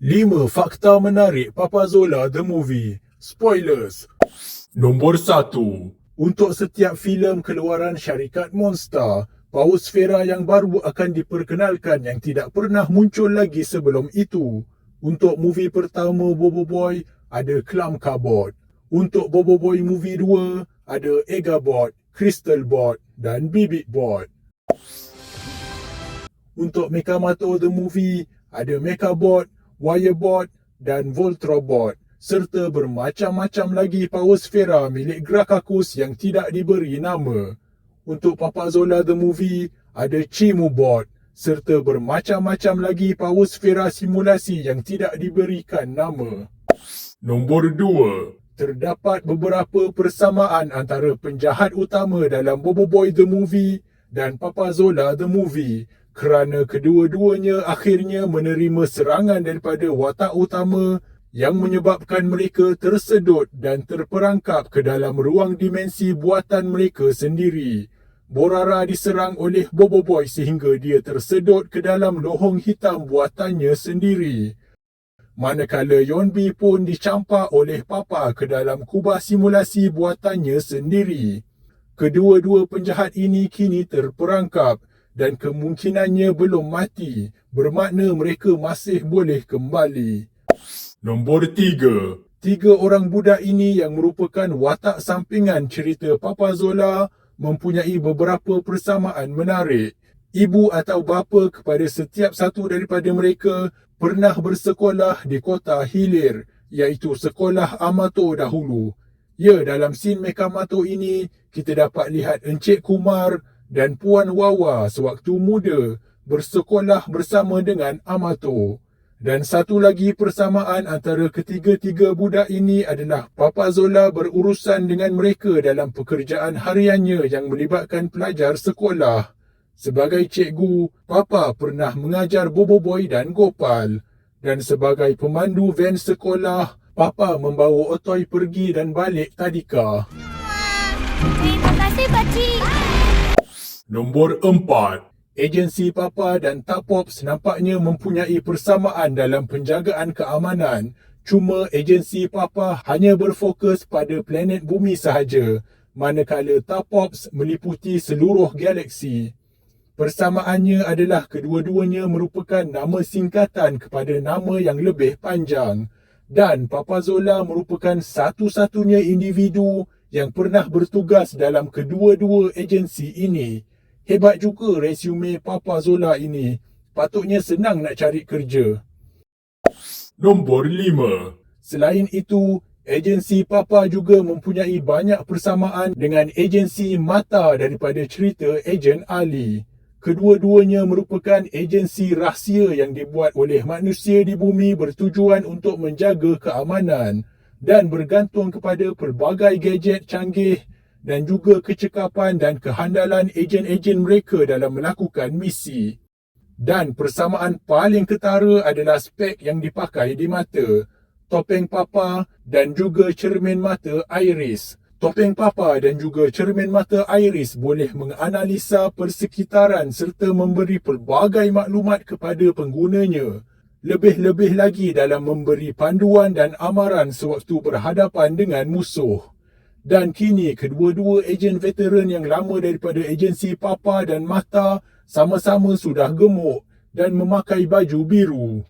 5 fakta menarik Papa Zola The Movie. Spoilers. Nombor 1. Untuk setiap filem keluaran syarikat Monster, paus Fera yang baru akan diperkenalkan yang tidak pernah muncul lagi sebelum itu. Untuk movie pertama Bobo Boy, ada Clam Carbot. Untuk Bobo Boy movie 2, ada Egabot, Crystal Bot dan Bibit Bot. Untuk Mechamato The Movie, ada Mechabot, Wirebot dan Voltrobot serta bermacam-macam lagi paus Fera milik Grakakus yang tidak diberi nama. Untuk Papa Zola The Movie, ada Chimubot serta bermacam-macam lagi paus Fera simulasi yang tidak diberikan nama. Nombor 2. Terdapat beberapa persamaan antara penjahat utama dalam Bobo Boy The Movie dan Papa Zola The Movie kerana kedua-duanya akhirnya menerima serangan daripada watak utama yang menyebabkan mereka tersedut dan terperangkap ke dalam ruang dimensi buatan mereka sendiri. Borara diserang oleh Bobo Boy sehingga dia tersedut ke dalam lohong hitam buatannya sendiri. Manakala Yonbi pun dicampak oleh Papa ke dalam kubah simulasi buatannya sendiri. Kedua-dua penjahat ini kini terperangkap dan kemungkinannya belum mati, bermakna mereka masih boleh kembali. Nombor 3. 3 orang budak ini yang merupakan watak sampingan cerita Papa Zola mempunyai beberapa persamaan menarik. Ibu atau bapa kepada setiap satu daripada mereka pernah bersekolah di kota hilir, iaitu sekolah Amato dahulu. Ya, dalam scene Mechamato ini, kita dapat lihat Encik Kumar dan Puan Wawa sewaktu muda bersekolah bersama dengan Amato. Dan satu lagi persamaan antara ketiga-tiga budak ini adalah Papa Zola berurusan dengan mereka dalam pekerjaan hariannya yang melibatkan pelajar sekolah. Sebagai cikgu, Papa pernah mengajar Bobo Boy dan Gopal. Dan sebagai pemandu van sekolah, Papa membawa Otoy pergi dan balik tadika. Terima kasih, Pakcik. Nombor 4. Agensi Papa dan Tapops nampaknya mempunyai persamaan dalam penjagaan keamanan. Cuma agensi Papa hanya berfokus pada planet bumi sahaja, manakala Tapops meliputi seluruh galaksi. Persamaannya adalah kedua-duanya merupakan nama singkatan kepada nama yang lebih panjang. Dan Papa Zola merupakan satu-satunya individu yang pernah bertugas dalam kedua-dua agensi ini. Hebat juga resume Papa Zola ini. Patutnya senang nak cari kerja. Nombor 5. Selain itu, agensi Papa juga mempunyai banyak persamaan dengan agensi mata daripada cerita Ejen Ali. Kedua-duanya merupakan agensi rahsia yang dibuat oleh manusia di bumi bertujuan untuk menjaga keamanan dan bergantung kepada pelbagai gadget canggih dan juga kecekapan dan kehandalan ejen-ejen mereka dalam melakukan misi. Dan persamaan paling ketara adalah spek yang dipakai di mata, topeng Papa dan juga cermin mata iris. Topeng Papa dan juga cermin mata iris boleh menganalisa persekitaran serta memberi pelbagai maklumat kepada penggunanya. Lebih-lebih lagi dalam memberi panduan dan amaran sewaktu berhadapan dengan musuh. Dan kini kedua-dua ejen veteran yang lama daripada agensi Papa dan Mata sama-sama sudah gemuk dan memakai baju biru.